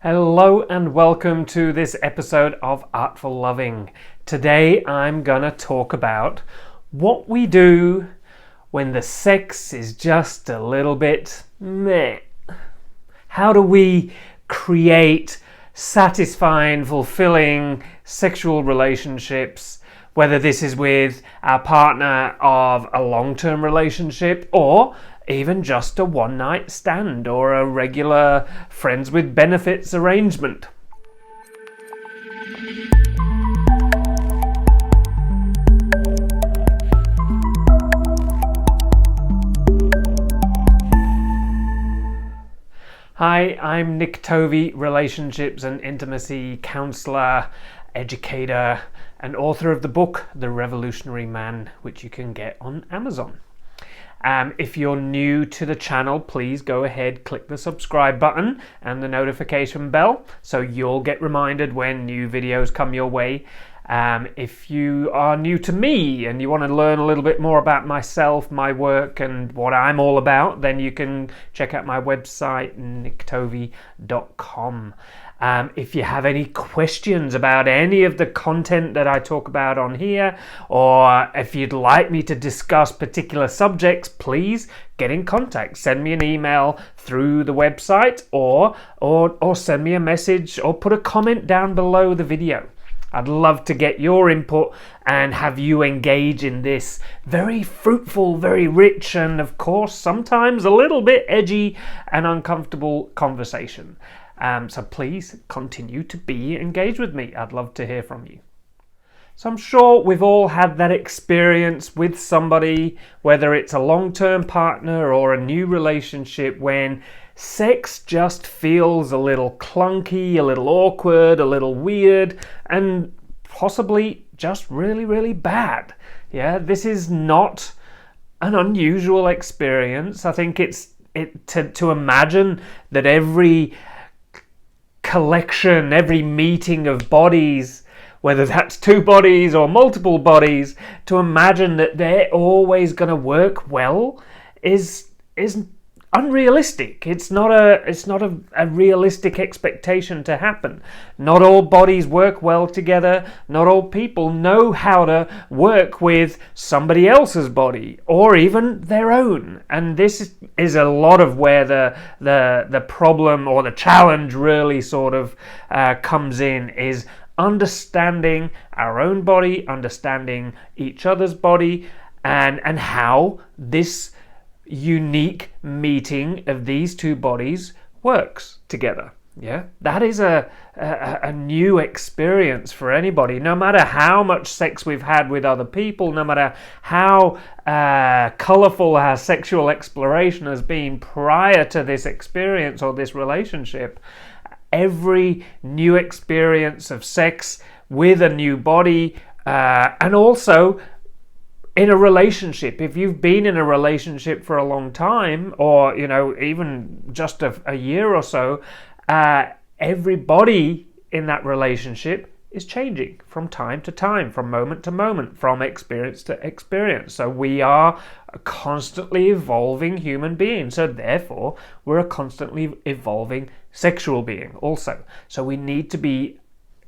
Hello and welcome to this episode of Artful Loving. Today I'm gonna talk about what we do when the sex is just a little bit meh. How do we create satisfying, fulfilling sexual relationships, whether this is with our partner of a long-term relationship or even just a one-night stand or a regular friends with benefits arrangement. Hi, I'm Nick Tovey, relationships and intimacy counselor, educator, and author of the book The Revolutionary Man, which you can get on Amazon. If you're new to the channel, please go ahead, click the subscribe button and the notification bell so you'll get reminded when new videos come your way. If you are new to me and you want to learn a little bit more about myself, my work and what I'm all about, then you can check out my website, nicktovey.com. If you have any questions about any of the content that I talk about on here, or if you'd like me to discuss particular subjects, please get in contact. Send me an email through the website or send me a message or put a comment down below the video. I'd love to get your input and have you engage in this very fruitful, very rich, and of course sometimes a little bit edgy and uncomfortable conversation. So please continue to be engaged with me. I'd love to hear from you. So I'm sure we've all had that experience with somebody, whether it's a long-term partner or a new relationship, when sex just feels a little clunky, a little awkward, a little weird, and possibly just really, really bad. Yeah, this is not an unusual experience. I think to imagine that every collection, every meeting of bodies, whether that's two bodies or multiple bodies, to imagine that they're always going to work well is unrealistic. It's not a realistic expectation to happen. Not all bodies work well together. Not all people know how to work with somebody else's body or even their own. And this is a lot of where the problem or the challenge really sort of comes in, is understanding our own body, understanding each other's body, and how this unique meeting of these two bodies works together. Yeah, that is a new experience for anybody. No matter how much sex we've had with other people, no matter how colorful our sexual exploration has been prior to this experience or this relationship, every new experience of sex with a new body, and also in a relationship, if you've been in a relationship for a long time, or even just a year or so, everybody in that relationship is changing from time to time, from moment to moment, from experience to experience. So we are a constantly evolving human being. So therefore, we're a constantly evolving sexual being also. So we need to be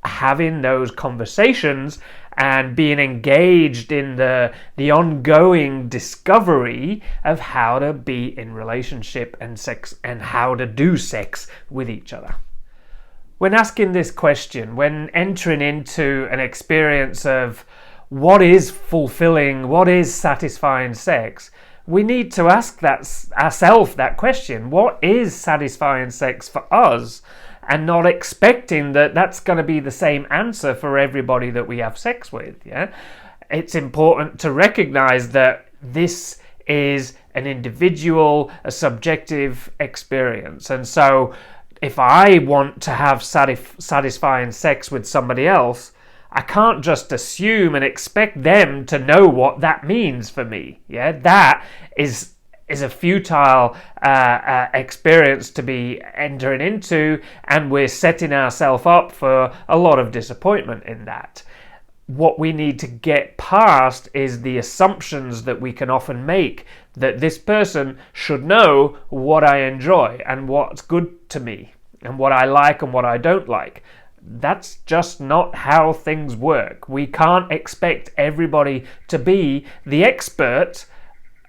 having those conversations and being engaged in the ongoing discovery of how to be in relationship and sex and how to do sex with each other. When asking this question, when entering into an experience of what is fulfilling, what is satisfying sex, we need to ask ourselves that question. What is satisfying sex for us? And not expecting that that's going to be the same answer for everybody that we have sex with. Yeah, it's important to recognize that this is an individual, a subjective experience. And so if I want to have satisfying sex with somebody else, I can't just assume and expect them to know what that means for me. Yeah, that is a futile experience to be entering into, and we're setting ourselves up for a lot of disappointment in that. What we need to get past is the assumptions that we can often make that this person should know what I enjoy and what's good to me. and what I like and what I don't like. That's just not how things work. We can't expect everybody to be the expert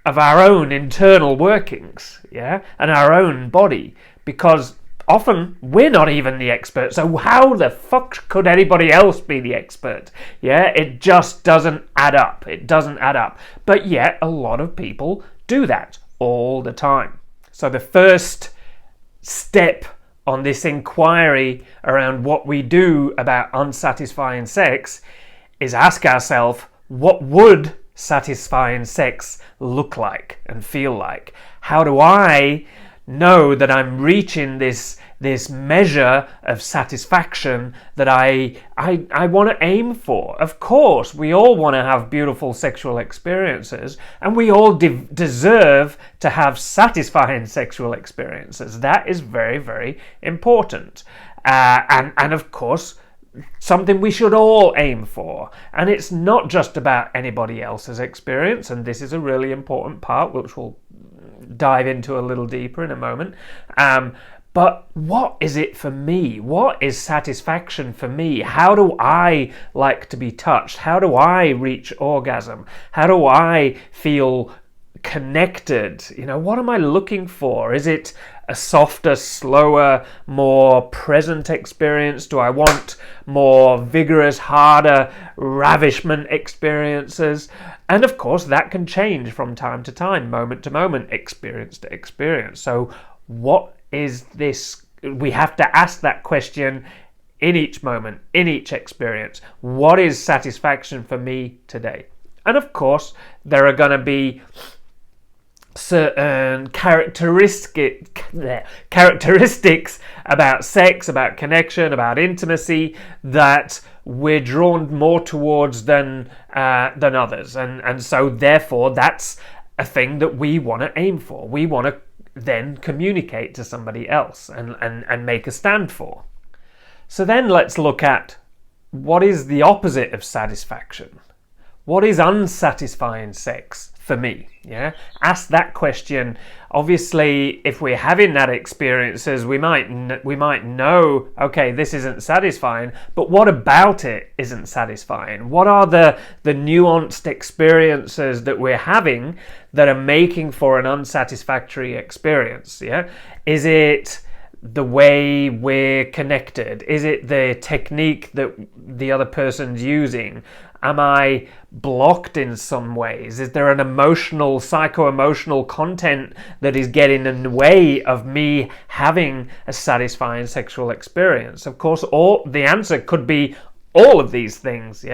of our own internal workings, and our own body, because often we're not even the expert. So how the fuck could anybody else be the expert? It just doesn't add up. It doesn't add up. But yet a lot of people do that all the time. So the first step on this inquiry around what we do about unsatisfying sex is ask ourselves, what would satisfying sex look like and feel like? How do I know that I'm reaching this measure of satisfaction that I want to aim for? Of course, we all want to have beautiful sexual experiences, and we all deserve to have satisfying sexual experiences. That is very, very important. And of course, something we should all aim for. And it's not just about anybody else's experience, and this is a really important part, which we'll dive into a little deeper in a moment. But what is it for me? What is satisfaction for me? How do I like to be touched? How do I reach orgasm? How do I feel connected? What am I looking for? Is it a softer, slower, more present experience? Do I want more vigorous, harder ravishment experiences? And of course, that can change from time to time, moment to moment, experience to experience. So what is this? We have to ask that question in each moment, in each experience. What is satisfaction for me today? And of course, there are going to be certain characteristics about sex, about connection, about intimacy that we're drawn more towards than others, and so therefore that's a thing that we want to aim for. We want to then communicate to somebody else and make a stand for. So then let's look at what is the opposite of satisfaction. What is unsatisfying sex for me? Ask that question. Obviously, if we're having that experiences, we might know, okay, this isn't satisfying, but what about it isn't satisfying? What are the nuanced experiences that we're having that are making for an unsatisfactory experience? Is it the way we're connected? Is it the technique that the other person's using? Am I blocked in some ways? Is there an emotional, psycho-emotional content that is getting in the way of me having a satisfying sexual experience? Of course, the answer could be all of these things,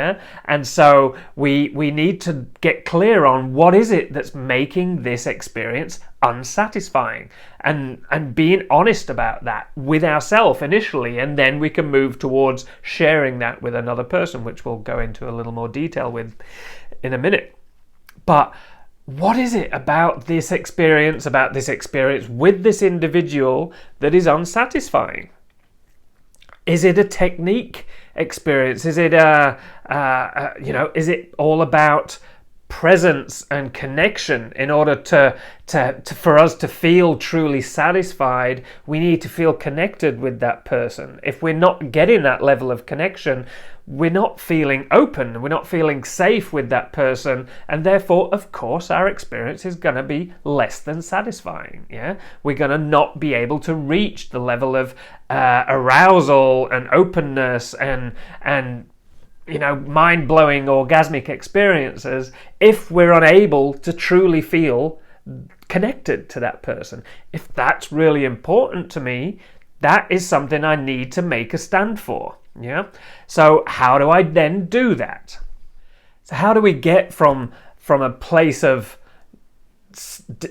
and so we need to get clear on what is it that's making this experience unsatisfying, and being honest about that with ourselves initially, and then we can move towards sharing that with another person, which we'll go into a little more detail with in a minute. But what is it about this experience with this individual that is unsatisfying? Is it a technique experience? Is it is it all about presence and connection? In order for us to feel truly satisfied, we need to feel connected with that person. If we're not getting that level of connection, we're not feeling open, we're not feeling safe with that person, and therefore, of course, our experience is going to be less than satisfying. We're going to not be able to reach the level of arousal and openness and mind-blowing orgasmic experiences if we're unable to truly feel connected to that person. If that's really important to me, that is something I need to make a stand for. So how do I then do that? So how do we get from a place of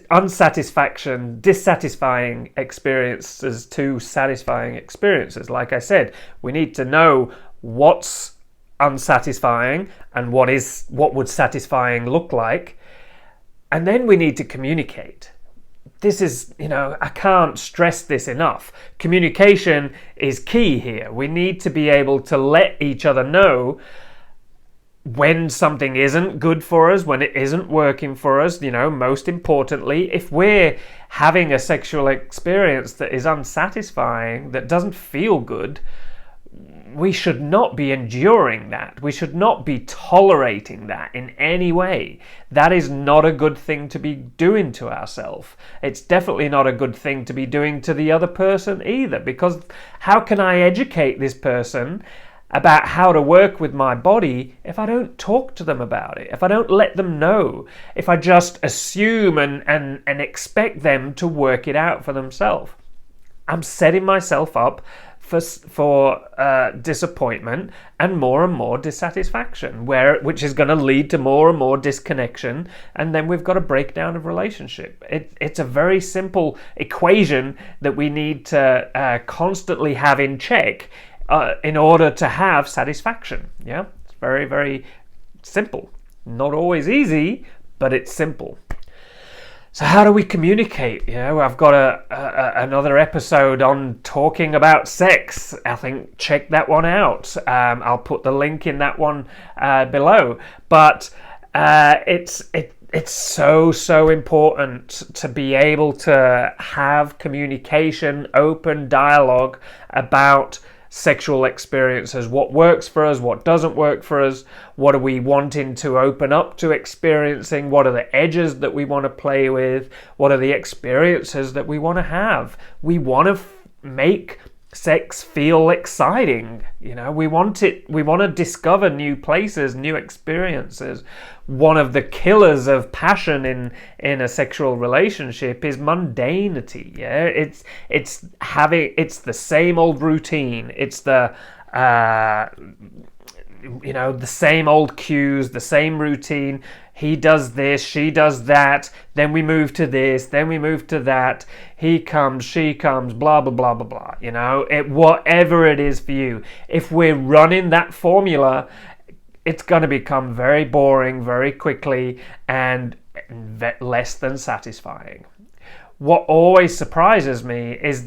unsatisfaction, dissatisfying experiences to satisfying experiences? Like I said, we need to know what's unsatisfying and what would satisfying look like, and then we need to communicate. This is, I can't stress this enough. Communication is key here. We need to be able to let each other know when something isn't good for us, when it isn't working for us, most importantly, if we're having a sexual experience that is unsatisfying, that doesn't feel good, we should not be enduring that. We should not be tolerating that in any way. That is not a good thing to be doing to ourselves. It's definitely not a good thing to be doing to the other person either, because how can I educate this person about how to work with my body if I don't talk to them about it, if I don't let them know, if I just assume and expect them to work it out for themselves? I'm setting myself up for disappointment and more dissatisfaction, which is going to lead to more and more disconnection, and then we've got a breakdown of relationship. It's a very simple equation that we need to constantly have in check in order to have satisfaction. Yeah, it's very, very simple. Not always easy, but it's simple. So how do we communicate? I've got another episode on talking about sex. I think check that one out. I'll put the link in that one below. But it's so important to be able to have communication, open dialogue about sexual experiences, what works for us, what doesn't work for us, what are we wanting to open up to experiencing, what are the edges that we want to play with, what are the experiences that we want to have. We want to make sex feel exciting. We want to discover new places, new experiences. One of the killers of passion in a sexual relationship is mundanity. It's the same old routine. It's the the same old cues, the same routine. He does this, she does that, then we move to this, then we move to that, he comes, she comes, blah, blah, blah, blah, blah. Whatever it is for you. If we're running that formula, it's going to become very boring very quickly and less than satisfying. What always surprises me is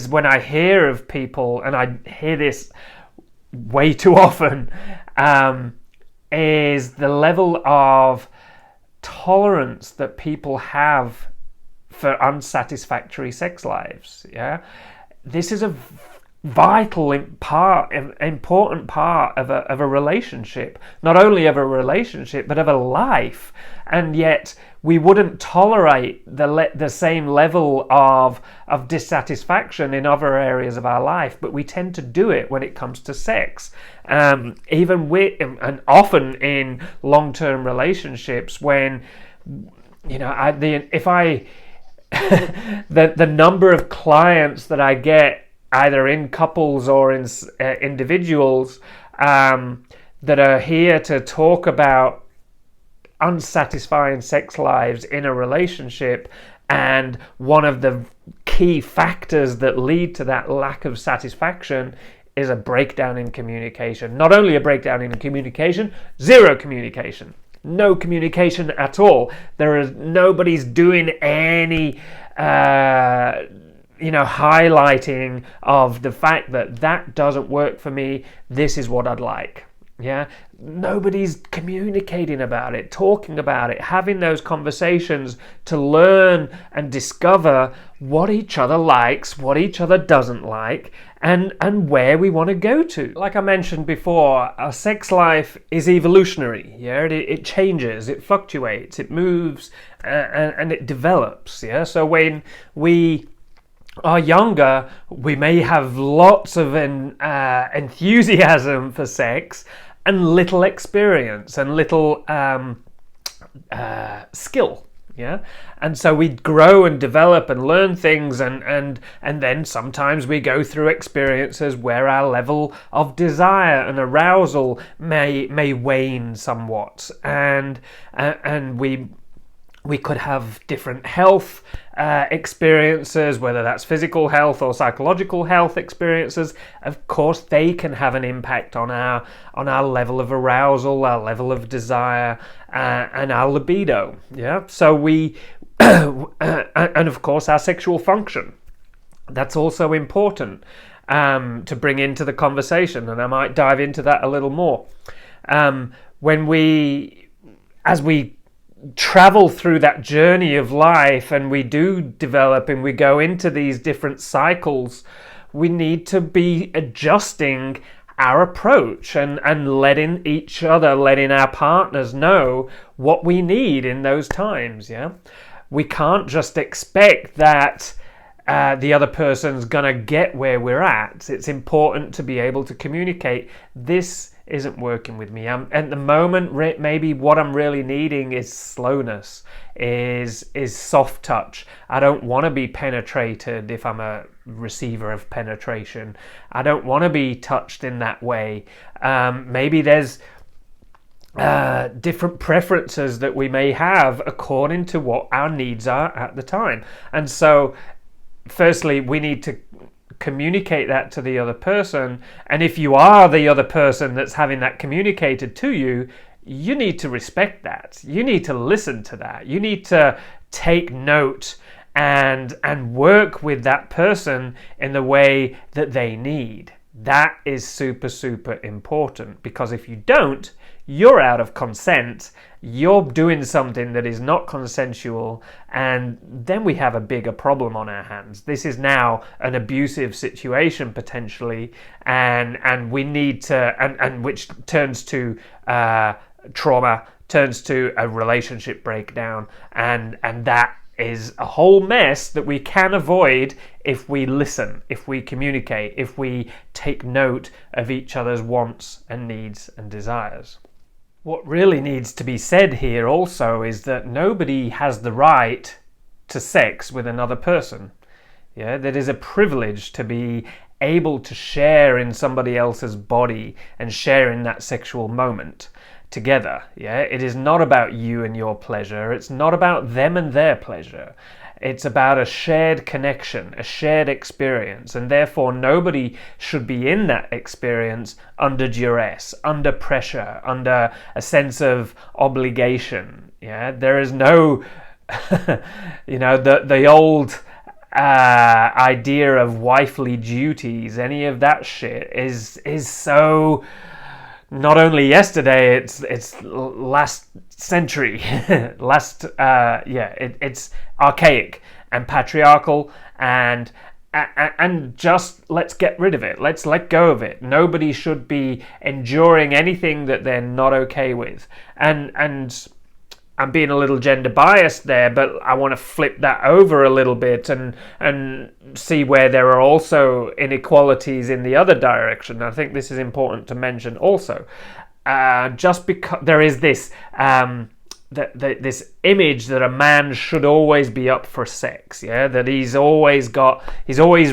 when I hear of people, and I hear this way too often, is the level of tolerance that people have for unsatisfactory sex lives. This is a vital important part of a relationship, not only of a relationship but of a life, and yet we wouldn't tolerate the same level of dissatisfaction in other areas of our life, but we tend to do it when it comes to sex. Even and often in long-term relationships, when the number of clients that I get, either in couples or in individuals, that are here to talk about unsatisfying sex lives in a relationship, and one of the key factors that lead to that lack of satisfaction is a breakdown in communication. Not only a breakdown in communication, zero communication. No communication at all. Nobody's doing any highlighting of the fact that doesn't work for me, this is what I'd like. Nobody's communicating about it, talking about it, having those conversations to learn and discover what each other likes, what each other doesn't like, and where we want to go to. Like I mentioned before, our sex life is evolutionary. It changes, it fluctuates, it moves, and it develops. So when we are younger, we may have lots of enthusiasm for sex and little experience and little skill. And so we grow and develop and learn things, and then sometimes we go through experiences where our level of desire and arousal may wane somewhat, and we could have different health experiences, whether that's physical health or psychological health experiences. Of course, they can have an impact on our level of arousal, our level of desire, and our libido. So we, and of course, our sexual function. That's also important to bring into the conversation, and I might dive into that a little more. as we travel through that journey of life and we do develop and we go into these different cycles, we need to be adjusting our approach and letting our partners know what we need in those times. We can't just expect that the other person's gonna get where we're at. It's important to be able to communicate, this isn't working with me. At the moment, maybe what I'm really needing is slowness, is soft touch. I don't want to be penetrated if I'm a receiver of penetration. I don't want to be touched in that way. Maybe there's different preferences that we may have according to what our needs are at the time. And so firstly, we need to communicate that to the other person, and if you are the other person that's having that communicated to you, you need to respect that. You need to listen to that. You need to take note and work with that person in the way that they need. That is super, super important, because if you don't, you're out of consent, you're doing something that is not consensual, and then we have a bigger problem on our hands. This is now an abusive situation potentially, and we need to, and which turns to trauma, turns to a relationship breakdown, and that is a whole mess that we can avoid if we listen, if we communicate, if we take note of each other's wants and needs and desires. What really needs to be said here also is that nobody has the right to sex with another person. That is a privilege to be able to share in somebody else's body and share in that sexual moment together. It is not about you and your pleasure. It's not about them and their pleasure. It's about a shared connection, a shared experience, and therefore nobody should be in that experience under duress, under pressure, under a sense of obligation. There is no, the old idea of wifely duties. Any of that shit is so. Not only yesterday, it's last century, it's archaic and patriarchal, and just let's get rid of it. Let's let go of it. Nobody should be enduring anything that they're not okay with. And I'm being a little gender biased there, but I want to flip that over a little bit and see where there are also inequalities in the other direction. I think this is important to mention also. Just because there is this this image that a man should always be up for sex, that he's always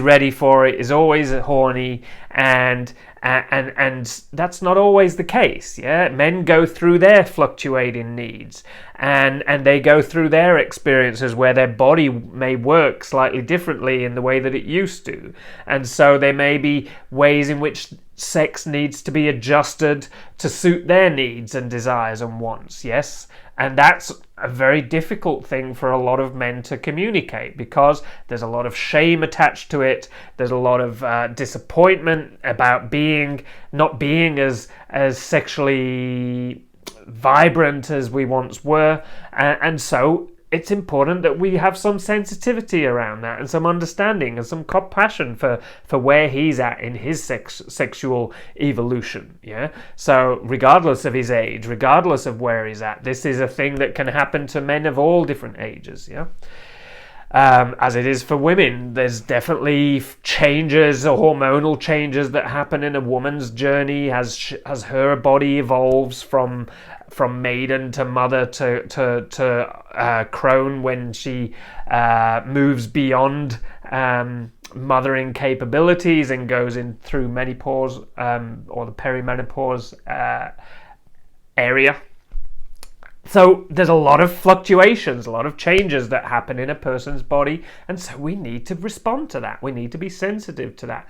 ready for it, he's always horny, and that's not always the case. Men go through their fluctuating needs, and they go through their experiences where their body may work slightly differently in the way that it used to, and so there may be ways in which sex needs to be adjusted to suit their needs and desires and wants. And that's a very difficult thing for a lot of men to communicate, because there's a lot of shame attached to it. There's a lot of disappointment about not being as sexually vibrant as we once were, and so it's important that we have some sensitivity around that and some understanding and some compassion for where he's at in his sexual evolution. So regardless of his age, regardless of where he's at, this is a thing that can happen to men of all different ages. As it is for women, there's definitely changes, hormonal changes that happen in a woman's journey as her body evolves from maiden to mother to crone, when she moves beyond mothering capabilities and goes in through menopause or the perimenopause area. So there's a lot of fluctuations, a lot of changes that happen in a person's body, and so we need to respond to that. We need to be sensitive to that.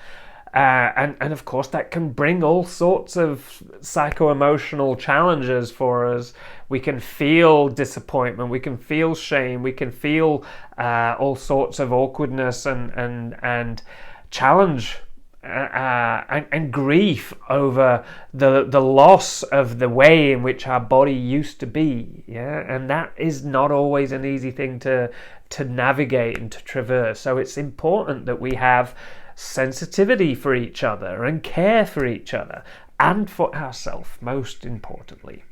And of course that can bring all sorts of psycho-emotional challenges for us. We can feel disappointment, we can feel shame, we can feel all sorts of awkwardness and challenge and grief over the loss of the way in which our body used to be. Yeah, and that is not always an easy thing to navigate and to traverse. So it's important that we have sensitivity for each other and care for each other and for ourselves, most importantly.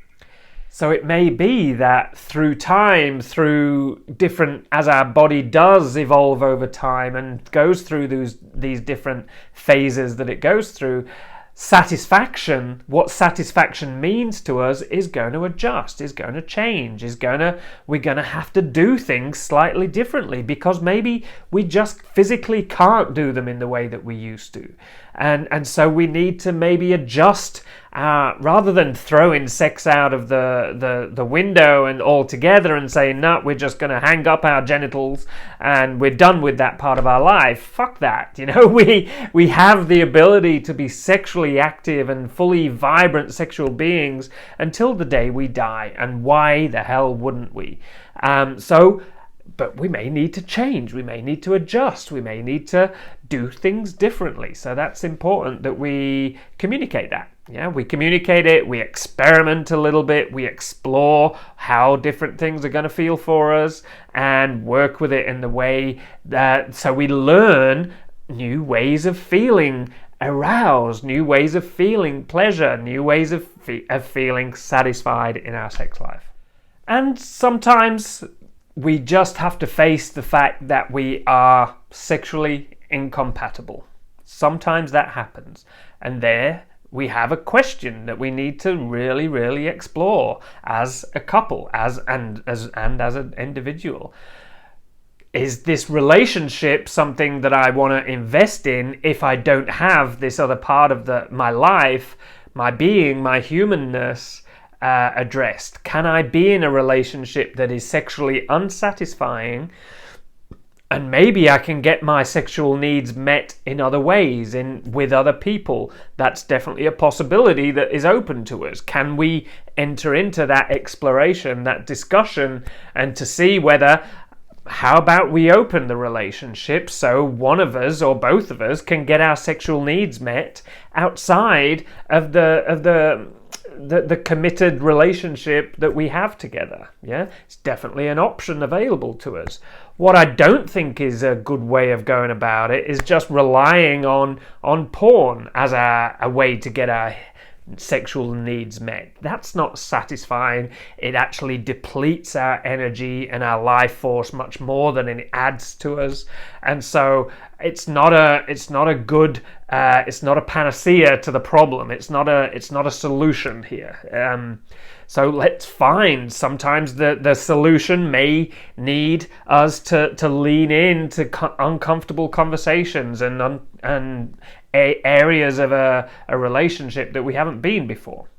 So it may be that through time, through different, as our body does evolve over time and goes through these different phases that it goes through, satisfaction, what satisfaction means to us, is going to adjust, is going to change, we're going to have to do things slightly differently because maybe we just physically can't do them in the way that we used to. And so we need to maybe adjust, rather than throwing sex out of the window and altogether and saying, no, we're just going to hang up our genitals and we're done with that part of our life. Fuck that. We have the ability to be sexually active and fully vibrant sexual beings until the day we die. And why the hell wouldn't we? But we may need to change, we may need to adjust, we may need to do things differently. So that's important that we communicate that. Yeah, we communicate it, we experiment a little bit, we explore how different things are going to feel for us and work with it in the way that, so we learn new ways of feeling aroused, new ways of feeling pleasure, new ways of feeling satisfied in our sex life. And sometimes we just have to face the fact that we are sexually incompatible. Sometimes that happens. And there we have a question that we need to really, really explore as a couple, as an individual. Is this relationship something that I want to invest in if I don't have this other part of my life, my being, my humanness, addressed? Can I be in a relationship that is sexually unsatisfying and maybe I can get my sexual needs met in other ways, with other people? That's definitely a possibility that is open to us. Can we enter into that exploration, that discussion, and to see whether, how about we open the relationship so one of us or both of us can get our sexual needs met outside of the committed relationship that we have together? Yeah, it's definitely an option available to us. What I don't think is a good way of going about it is just relying on porn as a way to get our sexual needs met. That's not satisfying. It actually depletes our energy and our life force much more than it adds to us. And so it's not a panacea to the problem. It's not a solution here. So let's find, sometimes the solution may need us to lean into uncomfortable conversations and areas of a relationship that we haven't been before.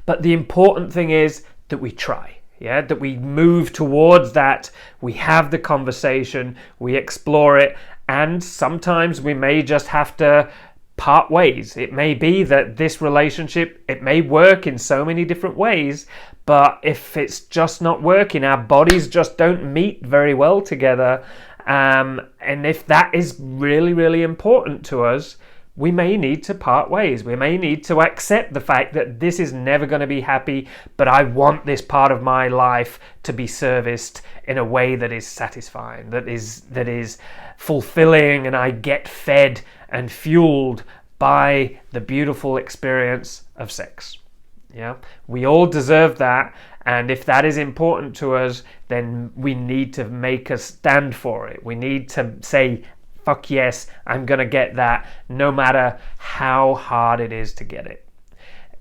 But the important thing is that we try. Yeah, that we move towards that, we have the conversation, we explore it, and sometimes we may just have to part ways. It may be that this relationship, it may work in so many different ways, but if it's just not working, our bodies just don't meet very well together, and if that is really, really important to us, we may need to part ways. We may need to accept the fact that this is never going to be happy, but I want this part of my life to be serviced in a way that is satisfying, that is fulfilling, and I get fed and fueled by the beautiful experience of sex. Yeah, we all deserve that, and if that is important to us, then we need to make a stand for it. We need to say, fuck yes, I'm going to get that, no matter how hard it is to get it.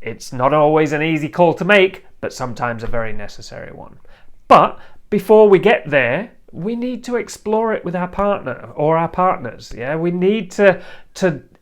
It's not always an easy call to make, but sometimes a very necessary one. But before we get there, we need to explore it with our partner or our partners. Yeah, we need to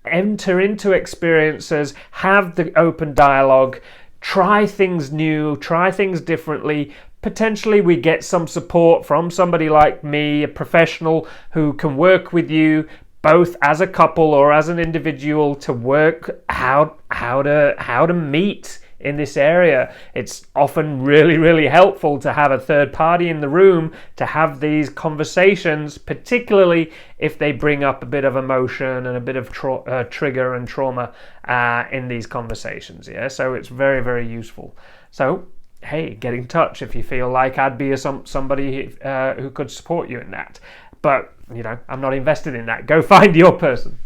enter into experiences, have the open dialogue, try things new, try things differently. Potentially we get some support from somebody like me, a professional who can work with you both as a couple or as an individual to work how to meet in this area. It's often really, really helpful to have a third party in the room to have these conversations, particularly if they bring up a bit of emotion and a bit of trigger and trauma in these conversations. Yeah, so it's very, very useful. So hey, get in touch if you feel like I'd be somebody who could support you in that. But, I'm not invested in that. Go find your person.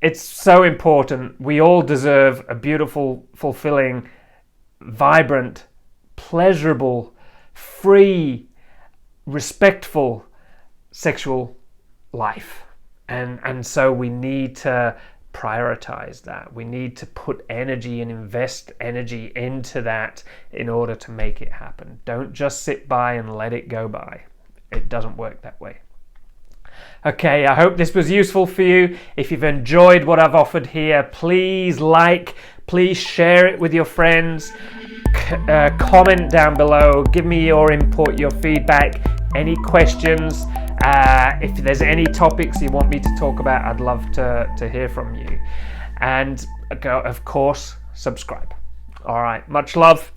It's so important. We all deserve a beautiful, fulfilling, vibrant, pleasurable, free, respectful sexual life. And so we need to prioritize that. We need to put energy and invest energy into that in order to make it happen. Don't just sit by and let it go by. It doesn't work that way. Okay, I hope this was useful for you. If you've enjoyed what I've offered here, please please share it with your friends. Comment down below. Give me your input, your feedback, any questions. If there's any topics you want me to talk about, I'd love to hear from you. And of course, subscribe. All right, much love.